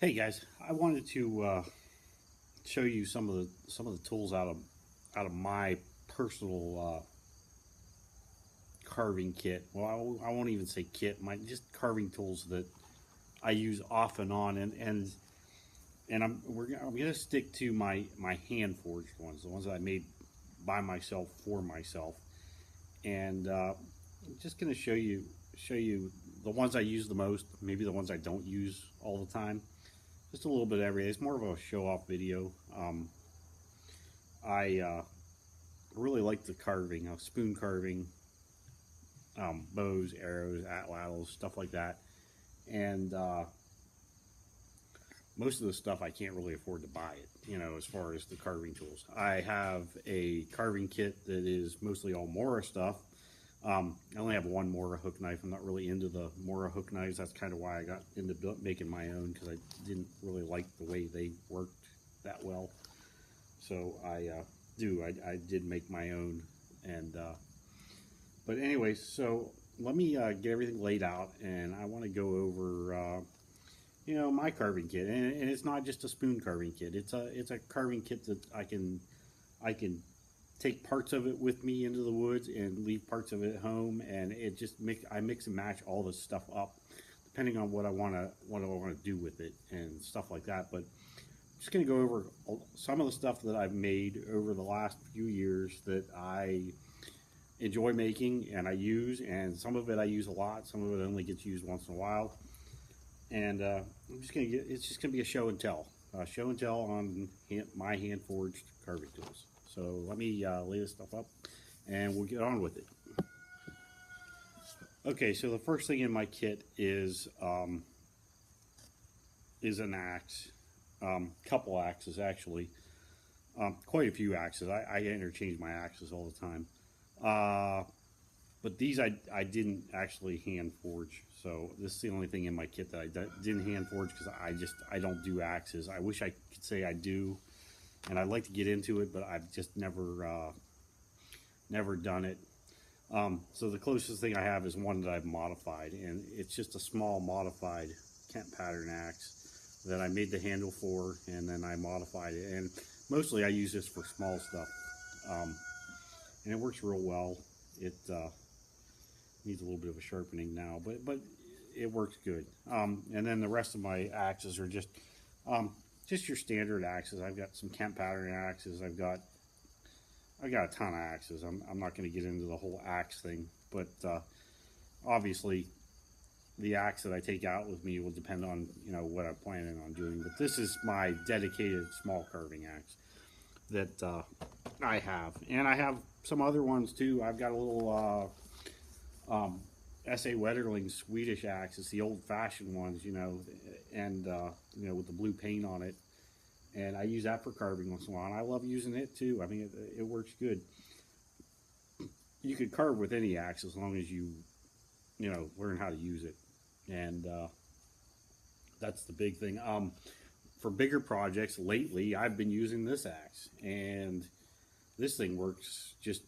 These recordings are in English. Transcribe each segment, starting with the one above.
Hey guys, I wanted to show you some of the tools out of my personal carving kit. Well, I won't even say kit, my just carving tools that I use off and on, and I'm gonna stick to my hand forged ones, the ones that I made by myself for myself, and I'm just gonna show you the ones I use the most, maybe the ones I don't use all the time. Just a little bit of everything. It's more of a show off video. I really like the carving, spoon carving, bows, arrows, atlatls, stuff like that. And most of the stuff I can't really afford to buy it, as far as the carving tools. I have a carving kit that is mostly all Mora stuff. I only have one Mora hook knife. I'm not really into the Mora hook knives. That's kind of why I got into making my own, because I didn't really like the way they worked that well. So I did make my own, and but anyways, so let me get everything laid out, and I want to go over my carving kit, and it's not just a spoon carving kit. It's a carving kit that I can take parts of it with me into the woods and leave parts of it at home, and I mix and match all this stuff up depending on what I want to do with it and stuff like that. But I'm just going to go over some of the stuff that I've made over the last few years that I enjoy making and I use, and some of it I use a lot, some of it only gets used once in a while. And it's just gonna be a show and tell on my hand forged carving tools. So let me lay this stuff up, and we'll get on with it. Okay, so the first thing in my kit is an axe, couple axes actually, quite a few axes. I interchange my axes all the time. Uh, but these I didn't actually hand forge, so this is the only thing in my kit that I didn't hand forge, because I don't do axes. I wish I could say I do, and I'd like to get into it, but I've just never done it. So the closest thing I have is one that I've modified, and it's just a small modified Kent pattern axe that I made the handle for, and then I modified it. And mostly I use this for small stuff, and it works real well. It needs a little bit of a sharpening now, but it works good. And then the rest of my axes are just your standard axes. I've got some Kent pattern axes. I got a ton of axes. I'm not going to get into the whole axe thing, but obviously the axe that I take out with me will depend on what I'm planning on doing. But this is my dedicated small carving axe that I have, and I have some other ones too. I've got a little S.A. Wetterling Swedish axe. It's the old-fashioned ones, and with the blue paint on it. And I use that for carving once in a while, and I love using it too. I mean, it works good. You could carve with any axe as long as you learn how to use it, and that's the big thing. For bigger projects, lately I've been using this axe, and this thing works just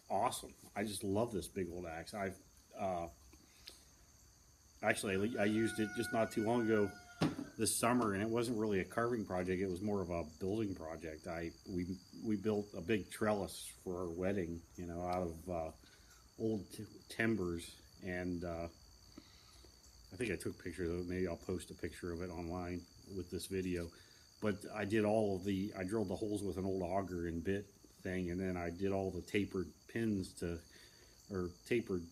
awesome. I just love this big old axe. Uh, I used it just not too long ago this summer, and it wasn't really a carving project. It was more of a building project. We built a big trellis for our wedding, out of old timbers, and I think I took pictures of it. Maybe I'll post a picture of it online with this video. But I drilled the holes with an old auger and bit thing, and then I did all the tapered tapered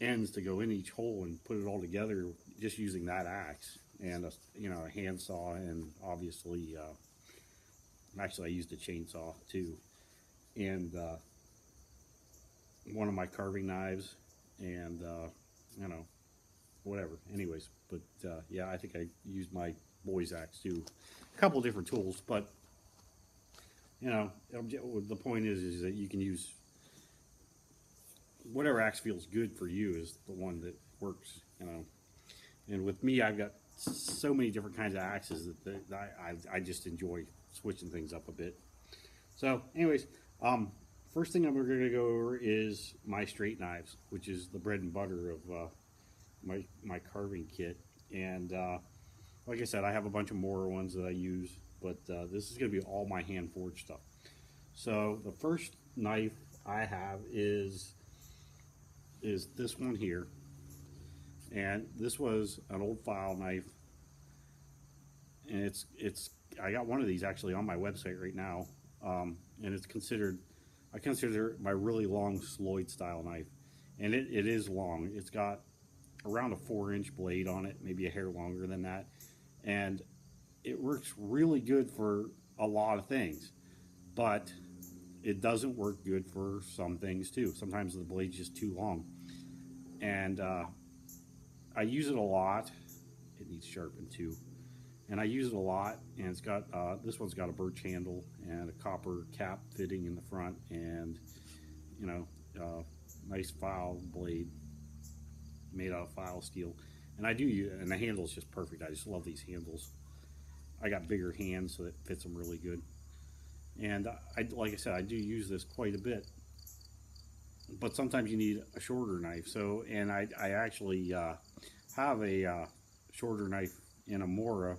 ends to go in each hole, and put it all together just using that axe and a handsaw, and obviously actually I used a chainsaw too, and one of my carving knives, and whatever. Anyways, but yeah, I think I used my boy's axe too. A couple different tools, but the point is that you can use whatever axe feels good for you is the one that works. And with me, I've got so many different kinds of axes that I just enjoy switching things up a bit. So anyways, first thing I'm going to go over is my straight knives, which is the bread and butter of my carving kit. And like I said, I have a bunch of more ones that I use, but this is going to be all my hand forged stuff. So the first knife I have is this one here, and this was an old file knife, and it's I got one of these actually on my website right now, and it's considered, I consider it my really long Sloyd style knife, and it is long. It's got around a 4-inch blade on it, maybe a hair longer than that, and it works really good for a lot of things, but it doesn't work good for some things too. Sometimes the blade's just too long, and I use it a lot. It needs sharpened too, and I use it a lot. And it's got this one's got a birch handle and a copper cap fitting in the front, and you know, nice file blade made out of file steel. And I do use, and the handle's just perfect. I just love these handles. I got bigger hands, so it fits them really good. And like I said, I do use this quite a bit. But sometimes you need a shorter knife. So, and I actually have a shorter knife in a Mora,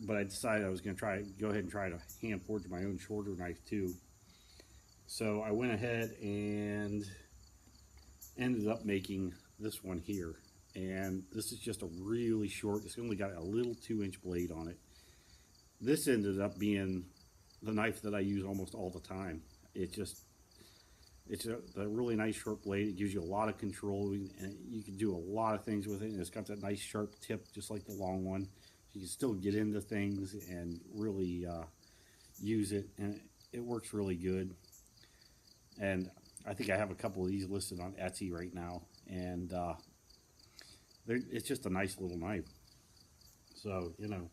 but I decided I was going to go ahead and try to hand forge my own shorter knife too. So I went ahead and ended up making this one here. And this is just a really short, it's only got a little 2-inch blade on it. This ended up being the knife that I use almost all the time. It's a really nice short blade. It gives you a lot of control, and you can do a lot of things with it. And it's got that nice sharp tip, just like the long one. You can still get into things and really use it, and it works really good. And I think I have a couple of these listed on Etsy right now, and it's just a nice little knife. So, you know,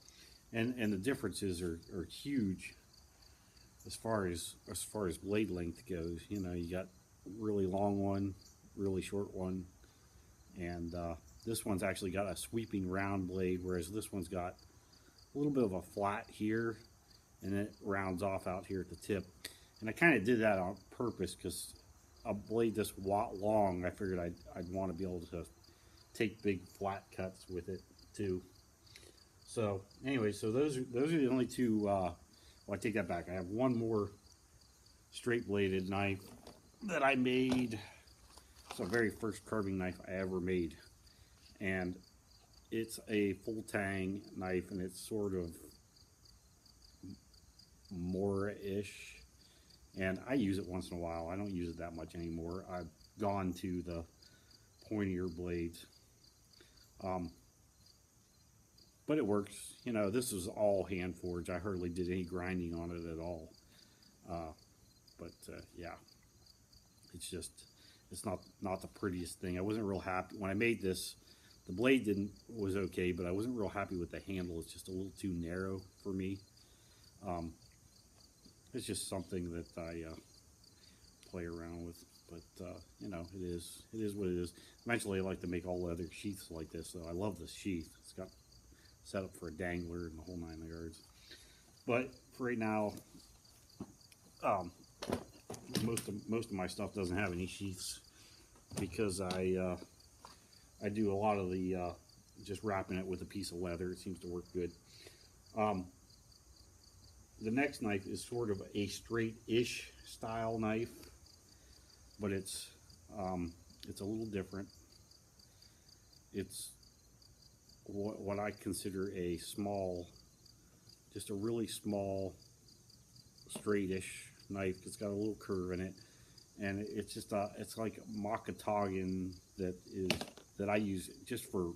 and the differences are huge as far as blade length goes. You know, you got really long one, really short one, and this one's actually got a sweeping round blade, whereas this one's got a little bit of a flat here, and it rounds off out here at the tip. And I kind of did that on purpose, because a blade this long, I figured I'd want to be able to take big flat cuts with it too. So anyway, so those are the only two. Well, I take that back. I have one more straight bladed knife that I made. It's the very first carving knife I ever made, and it's a full tang knife, and it's sort of Mora-ish, and I use it once in a while. I don't use it that much anymore. I've gone to the pointier blades, but it works. You know, this is all hand forged. I hardly did any grinding on it at all. Yeah, it's not the prettiest thing. I wasn't real happy when I made this. The blade was okay, but I wasn't real happy with the handle. It's just a little too narrow for me. It's just something that I play around with. But you know, it is what it is. Eventually, I like to make all leather sheaths like this. So I love this sheath. It's got set up for a dangler and the whole 9 yards. But for right now, most of my stuff doesn't have any sheaths, because I do a lot of the just wrapping it with a piece of leather. It seems to work good. The next knife is sort of a straight-ish style knife, but it's a little different. It's what I consider a small, just a really small, straight-ish knife. It's got a little curve in it, and it's just it's like a Makatogan that I use just for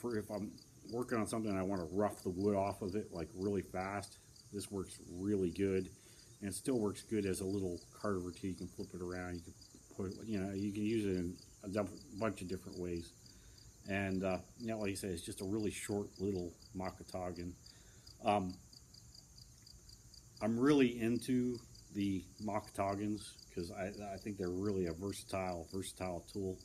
if I'm working on something and I want to rough the wood off of it like really fast. This works really good, and it still works good as a little carver too. You can flip it around. You can put, you know, you can use it in a bunch of different ways. And you know, like I say, it's just a really short little Makatogan. I'm really into the Makatogans because I think they're really a versatile tool,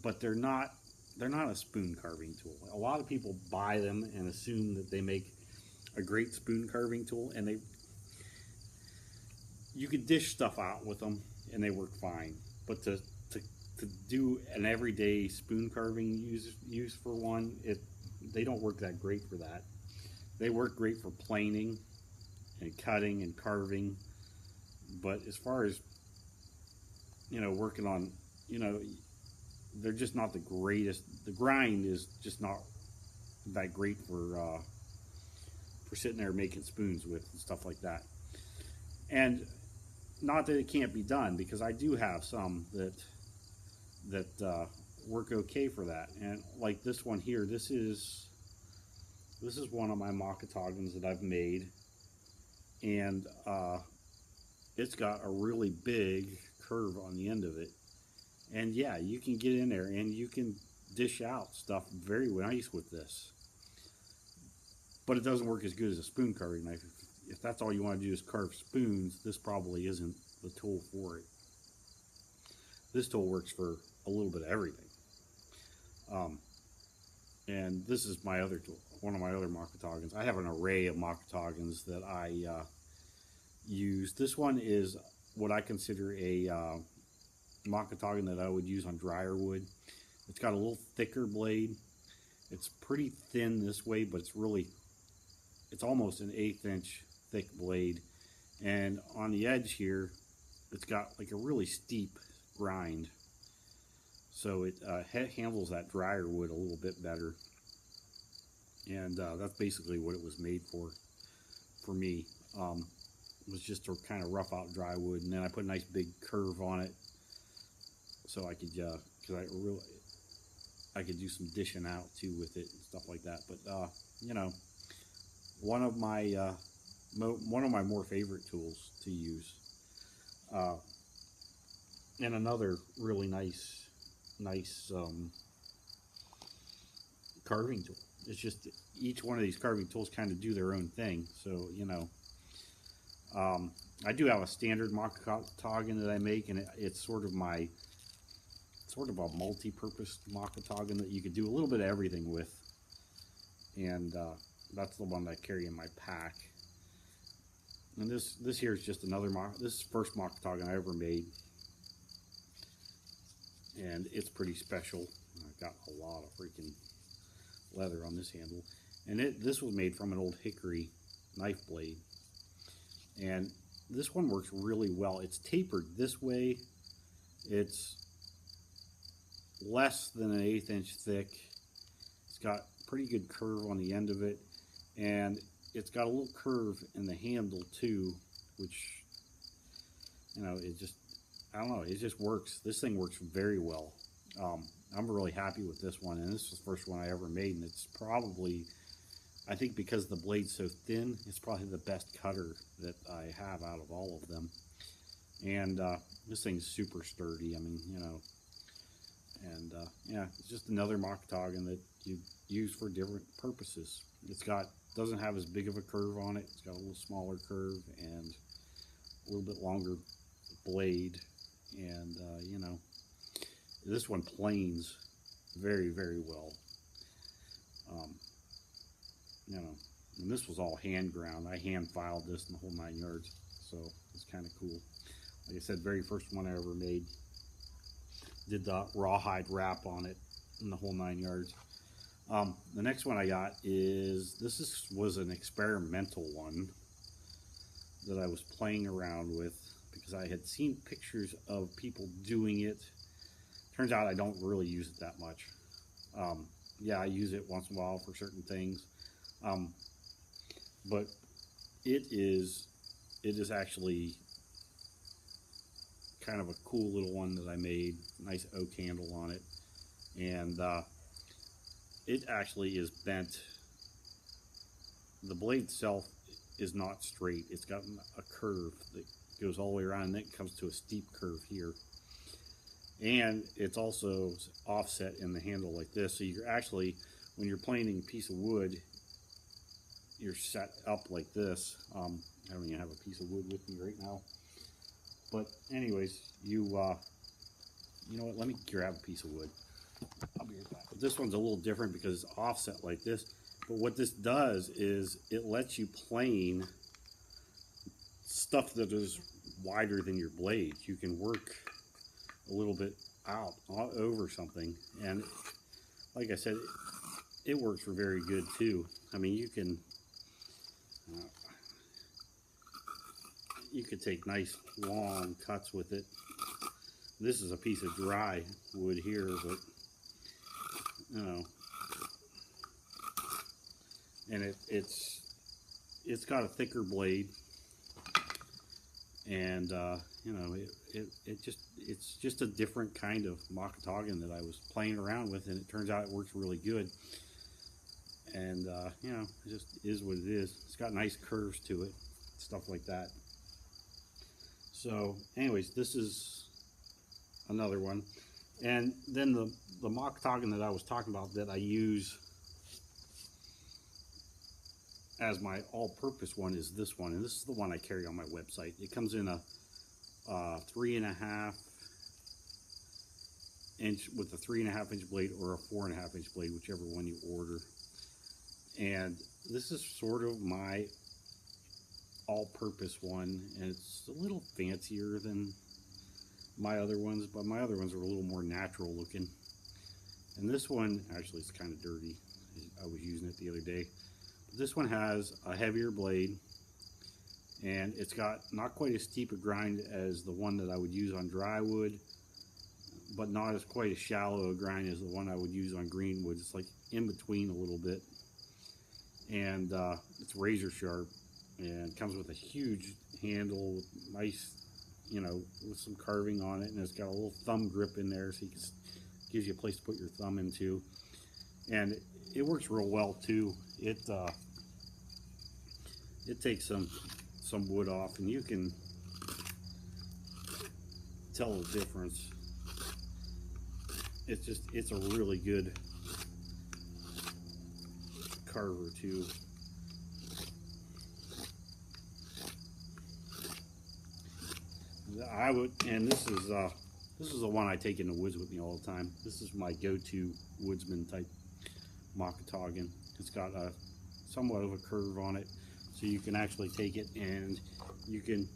but they're not a spoon carving tool. A lot of people buy them and assume that they make a great spoon carving tool, and you could dish stuff out with them and they work fine, but to do an everyday spoon carving use for one, they don't work that great for that. They work great for planing and cutting and carving, but as far as, you know, working on, you know, they're just not the greatest. The grind is just not that great for sitting there making spoons with and stuff like that. And not that it can't be done, because I do have some that work okay for that. And like this one here, this is one of my Makatogans that I've made, and it's got a really big curve on the end of it. And yeah, you can get in there and you can dish out stuff very nice with this. But it doesn't work as good as a spoon carving knife. If that's all you want to do is carve spoons, this probably isn't the tool for it. This tool works for a little bit of everything. And this is my other tool, one of my other Makatogans. I have an array of Makatogans that I use. This one is what I consider a Makatogan that I would use on drier wood. It's got a little thicker blade. It's pretty thin this way, but it's almost an 1/8 inch thick blade. And on the edge here, it's got like a really steep grind. So it handles that drier wood a little bit better. And that's basically what it was made for me. It was just to kind of rough out dry wood, and then I put a nice big curve on it, so I could, because I could do some dishing out too with it and stuff like that. But you know, one of my more favorite tools to use, and another really nice carving tool. It's just each one of these carving tools kind of do their own thing. So you know, I do have a standard Makatogan that I make, and it's sort of a multi-purpose Makatogan that you could do a little bit of everything with. And that's the one that I carry in my pack. And this here is just another this is the first Makatogan I ever made, and it's pretty special. I've got a lot of freaking leather on this handle, and this was made from an old hickory knife blade. And this one works really well. It's tapered this way. It's less than an 1/8 inch thick. It's got pretty good curve on the end of it, and it's got a little curve in the handle too, which, you know, I don't know, it just works. This thing works very well. I'm really happy with this one, and this is the first one I ever made, and it's probably, I think because the blade's so thin, it's probably the best cutter that I have out of all of them. And this thing's super sturdy. I mean, you know, and yeah, it's just another Makatogan that you use for different purposes. Doesn't have as big of a curve on it. It's got a little smaller curve and a little bit longer blade. And you know, this one planes very, very well. You know, and this was all hand ground. I hand filed this in the whole 9 yards, so it's kind of cool. Like I said, very first one I ever made. Did the rawhide wrap on it in the whole 9 yards. The next one I got was an experimental one that I was playing around with because I had seen pictures of people doing it. Turns out I don't really use it that much. Yeah, I use it once in a while for certain things. But it is actually kind of a cool little one that I made. Nice oak handle on it, and it actually is bent. The blade itself is not straight. It's got a curve that goes all the way around, and then it comes to a steep curve here. And it's also offset in the handle like this, so you're actually, when you're planing a piece of wood, you're set up like this. I don't even have a piece of wood with me right now, but anyways, you know what, let me grab a piece of wood. I'll be right back. But this one's a little different because it's offset like this, but what this does is it lets you plane stuff that is wider than your blade. You can work a little bit out over something, and like I said, it works very good too. I mean, uh, you could take nice long cuts with it. This is a piece of dry wood here, but you know, and it's got a thicker blade, and you know, it's just a different kind of Makatogan that I was playing around with, and it turns out it works really good. And you know, it just is what it is. It's got nice curves to it, stuff like that. So anyways, this is another one. And then the Makatogan that I was talking about that I use as my all-purpose one is this one, and this is the one I carry on my website. It comes in a 3.5 inch with a 3.5 inch blade or a 4.5 inch blade, whichever one you order. And this is sort of my all-purpose one, and it's a little fancier than my other ones, but my other ones are a little more natural looking. And this one, actually, it's kind of dirty. I was using it the other day. But this one has a heavier blade, and it's got not quite as steep a grind as the one that I would use on dry wood, but not as quite as shallow a grind as the one I would use on green wood. It's like in between a little bit. And it's razor sharp, and comes with a huge handle with nice, you know, with some carving on it, and it's got a little thumb grip in there, so you can, gives you a place to put your thumb into, and it works real well too. It takes some wood off, and you can tell the difference. It's a really good carver too. And this is the one I take in the woods with me all the time. This is my go-to woodsman type Makatogan. It's got a somewhat of a curve on it, so you can actually take it and you can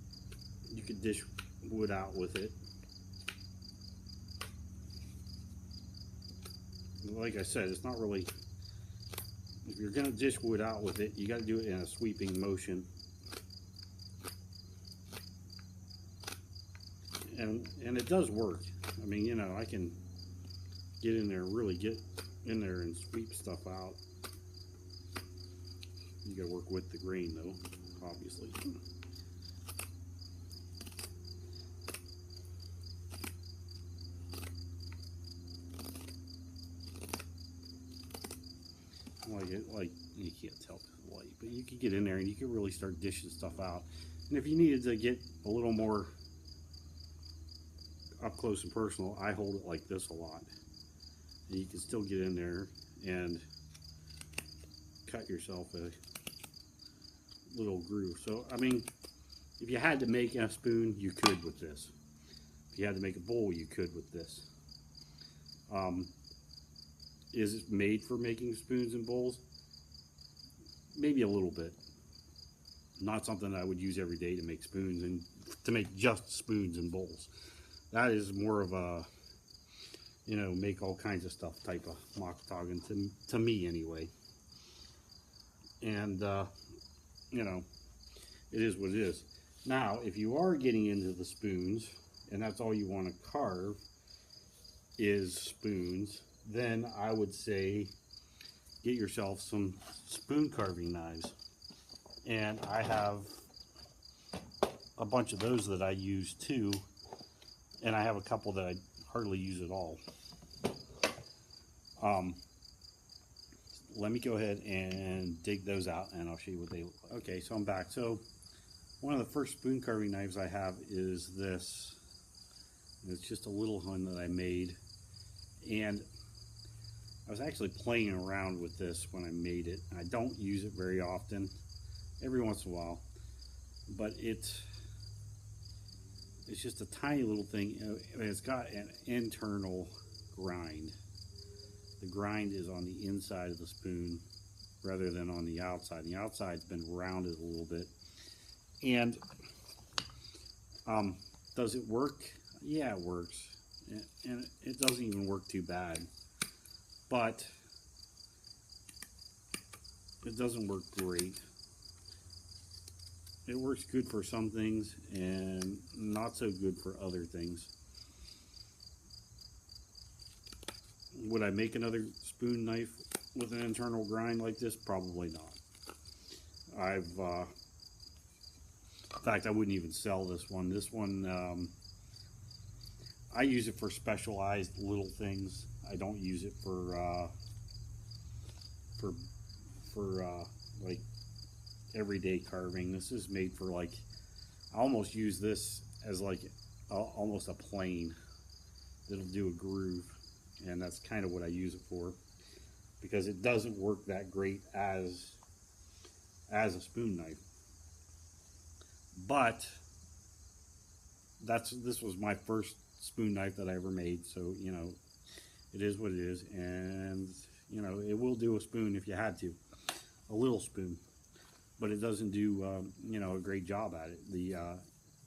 dish wood out with it. Like I said, it's not really, if you're gonna dish wood out with it, you got to do it in a sweeping motion. And it does work. I mean, you know, I can get in there and really get in there and sweep stuff out. You gotta work with the grain though, obviously. Like you can't tell the light, but you can get in there and you can really start dishing stuff out. And if you needed to get a little more up close and personal, I hold it like this a lot, and you can still get in there and cut yourself a little groove. So I mean, if you had to make a spoon, you could with this. If you had to make a bowl, you could with this. Is it made for making spoons and bowls? Maybe a little bit. Not something that I would use every day to make spoons and to make just spoons and bowls. That is more of a, you know, make all kinds of stuff type of Makatogan to me anyway. And you know, it is what it is. Now, if you are getting into the spoons and that's all you want to carve is spoons, then I would say get yourself some spoon carving knives. And I have a bunch of those that I use too, and I have a couple that I hardly use at all. Let me go ahead and dig those out and I'll show you what they look like. Okay, so I'm back. So one of the first spoon carving knives I have is this. It's just a little one that I made, and I was actually playing around with this when I made it. I don't use it very often, every once in a while, but it's just a tiny little thing. It's got an internal grind. The grind is on the inside of the spoon rather than on the outside. The outside's been rounded a little bit. And does it work? Yeah, it works. And it doesn't even work too bad. But it doesn't work great. It works good for some things and not so good for other things. Would I make another spoon knife with an internal grind like this? Probably not. In fact, I wouldn't even sell this one. This one, I use it for specialized little things. I don't use it for like everyday carving. This is made for like, I almost use this as like almost a plane that'll do a groove, and that's kind of what I use it for, because it doesn't work that great as a spoon knife. But this was my first spoon knife that I ever made, so you know, it is what it is, and you know, it will do a spoon if you had to, a little spoon, but it doesn't do you know, a great job at it.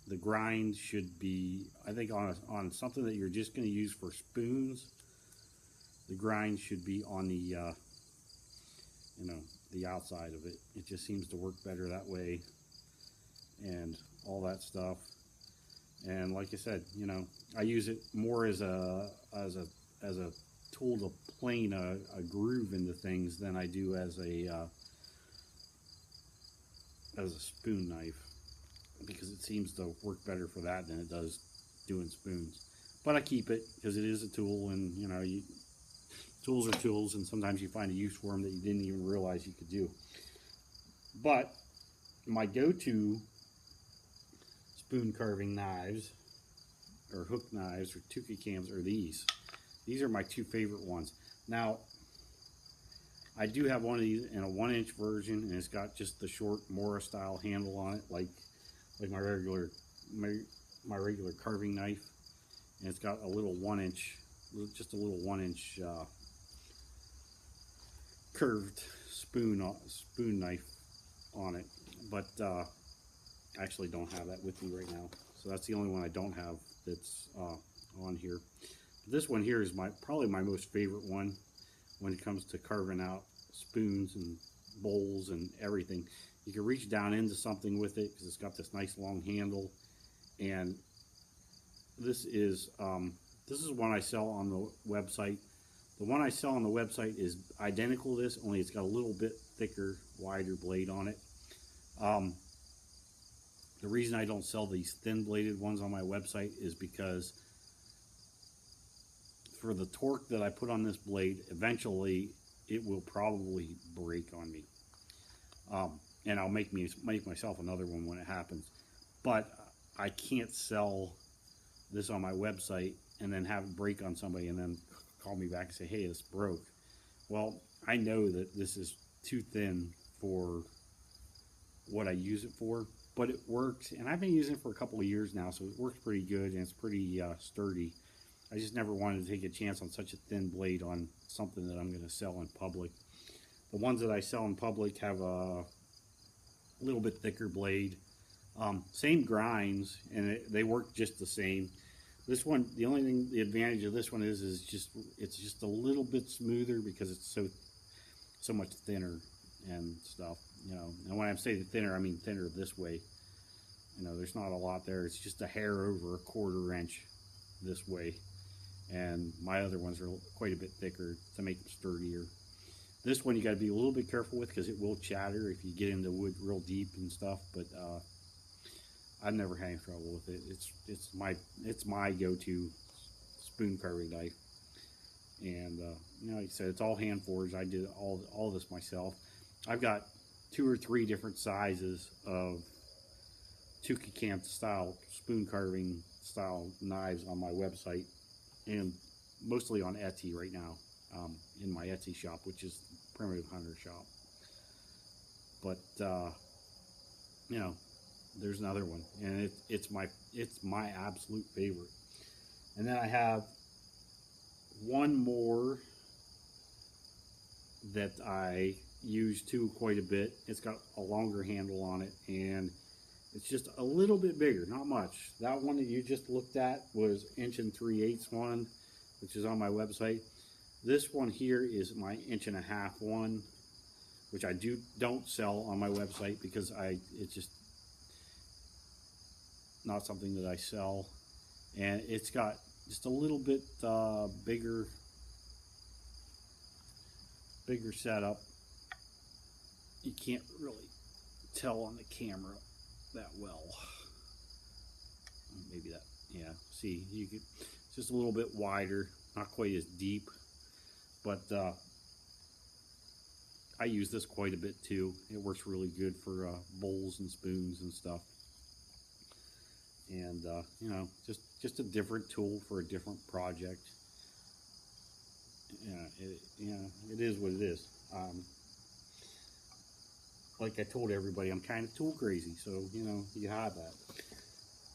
The grind should be, I think, on something that you're just going to use for spoons, the grind should be on the you know, the outside of it. It just seems to work better that way, and all that stuff. And like I said, you know, I use it more as a tool to plane a groove into things than I do as a spoon knife, because it seems to work better for that than it does doing spoons. But I keep it because it is a tool, and you know, tools are tools, and sometimes you find a use for them that you didn't even realize you could do. But my go-to spoon carving knives, or hook knives, or tukey cams, are these. These are my two favorite ones. Now, I do have one of these in a 1-inch version, and it's got just the short Mora style handle on it, like my regular carving knife, and it's got a little 1-inch, just a little 1-inch curved spoon knife on it. But I actually don't have that with me right now, so that's the only one I don't have that's on here. But this one here is probably my most favorite one when it comes to carving out spoons and bowls and everything. You can reach down into something with it because it's got this nice long handle, and this is one I sell on the website. The one I sell on the website is identical to this, only it's got a little bit thicker, wider blade on it. The reason I don't sell these thin bladed ones on my website is because for the torque that I put on this blade, eventually it will probably break on me. And I'll make myself another one when it happens. But I can't sell this on my website and then have it break on somebody and then call me back and say, hey, this broke. Well, I know that this is too thin for what I use it for, but it works, and I've been using it for a couple of years now, so it works pretty good, and it's pretty sturdy. I just never wanted to take a chance on such a thin blade on something that I'm going to sell in public. The ones that I sell in public have a little bit thicker blade, same grinds, and they work just the same. This one, the only thing, the advantage of this one is it's just a little bit smoother because it's so much thinner and stuff, you know. And when I say thinner, I mean thinner this way. You know, there's not a lot there. It's just a hair over a 1/4 inch this way. And my other ones are quite a bit thicker to make them sturdier. This one you got to be a little bit careful with because it will chatter if you get into wood real deep and stuff. But I've never had any trouble with it. It's my go-to spoon carving knife. And you know, like I said, it's all hand forged. I did all this myself. I've got 2 or 3 different sizes of tukey cam style spoon carving style knives on my website, and mostly on Etsy right now, in my Etsy shop, which is Primitive Hunter Shop. But you know, there's another one, and it's my absolute favorite. And then I have one more that I use too quite a bit. It's got a longer handle on it, and it's just a little bit bigger, not much. That one that you just looked at was 1 3/8" one, which is on my website. This one here is my 1.5" one, which I don't sell on my website because it's just not something that I sell. And it's got just a little bit bigger setup. You can't really tell on the camera that well. Maybe that, yeah. See, you could, it's just a little bit wider, not quite as deep, but I use this quite a bit too. It works really good for bowls and spoons and stuff. And you know, just a different tool for a different project. Yeah, it is what it is. Like I told everybody, I'm kind of tool crazy, so you know, you have that.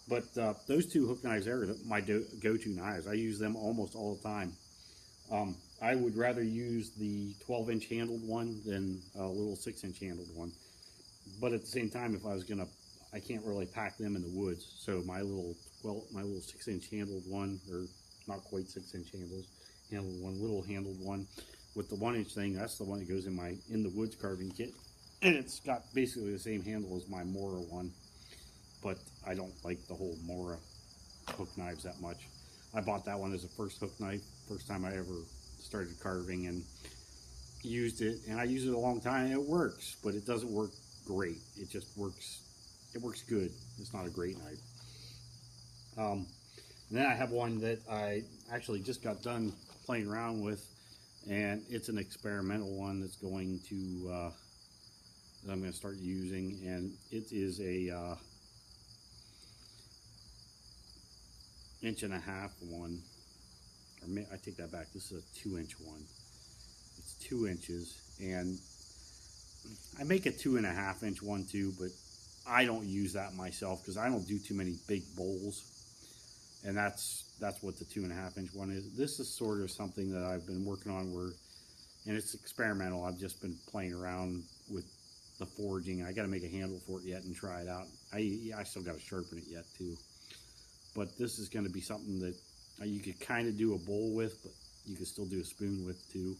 But those two hook knives are my go-to knives. I use them almost all the time. I would rather use the 12-inch handled one than a little 6-inch handled one. But at the same time, if I was gonna, I can't really pack them in the woods. So my little 6-inch handled one, or not quite 6-inch handled one, little handled one with the 1-inch thing. That's the one that goes in the woods carving kit, and it's got basically the same handle as my Mora one. But I don't like the whole Mora hook knives that much. I bought that one as a first hook knife, first time I ever started carving, and used it, and I used it a long time, and it works, but it doesn't work great. It just works, it works good. It's not a great knife. And then I have one that I actually just got done playing around with, and it's an experimental one that's going to, that I'm going to start using, and it is a 1.5-inch one, or I take that back, this is a 2-inch one. It's 2 inches, and I make a 2.5-inch one too, but I don't use that myself because I don't do too many big bowls, and that's what the 2.5-inch one is. This is sort of something that I've been working on and it's experimental. I've just been playing around with the forging. I got to make a handle for it yet and try it out. I still got to sharpen it yet too. But this is going to be something that you could kind of do a bowl with, but you could still do a spoon with too.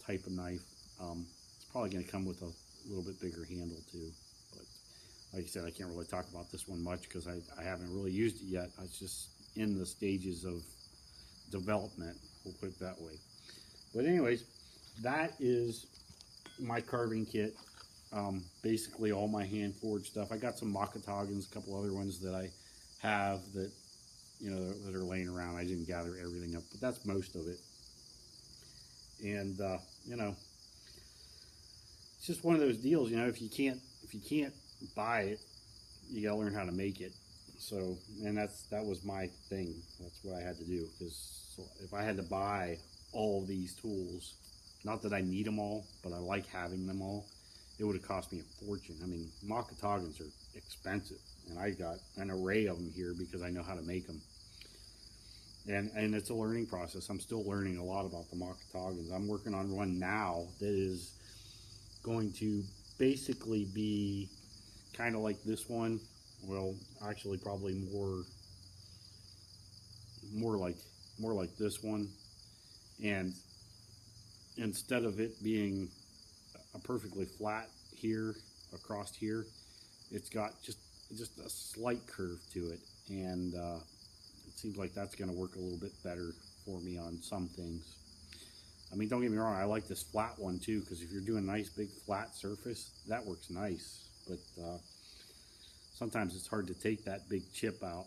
Type of knife. It's probably going to come with a little bit bigger handle too. But like I said, I can't really talk about this one much because I haven't really used it yet. It's just in the stages of development. We'll put it that way. But anyways, that is my carving kit. Basically all my hand forged stuff. I got some Makatagans, a couple other ones that I have that, you know, that are laying around. I didn't gather everything up, but that's most of it. And you know, it's just one of those deals. You know, if you can't buy it, you gotta learn how to make it. So, and that was my thing. That's what I had to do, because if I had to buy all these tools, not that I need them all, but I like having them all, it would have cost me a fortune. I mean, Makatagans are expensive, and I got an array of them here because I know how to make them. And it's a learning process. I'm still learning a lot about the Makatagans. I'm working on one now that is going to basically be kind of like this one. Well, actually probably more like this one. And instead of it being a perfectly flat here across here, it's got just a slight curve to it, and it seems like that's going to work a little bit better for me on some things. I mean, don't get me wrong, I like this flat one too, because if you're doing a nice big flat surface, that works nice. But sometimes it's hard to take that big chip out,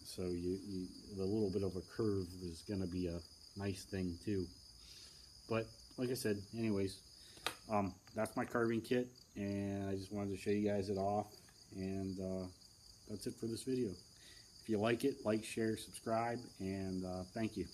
so the little bit of a curve is going to be a nice thing too. But like I said, anyways, that's my carving kit, and I just wanted to show you guys it off, and that's it for this video. If you like it, like, share, subscribe, and thank you.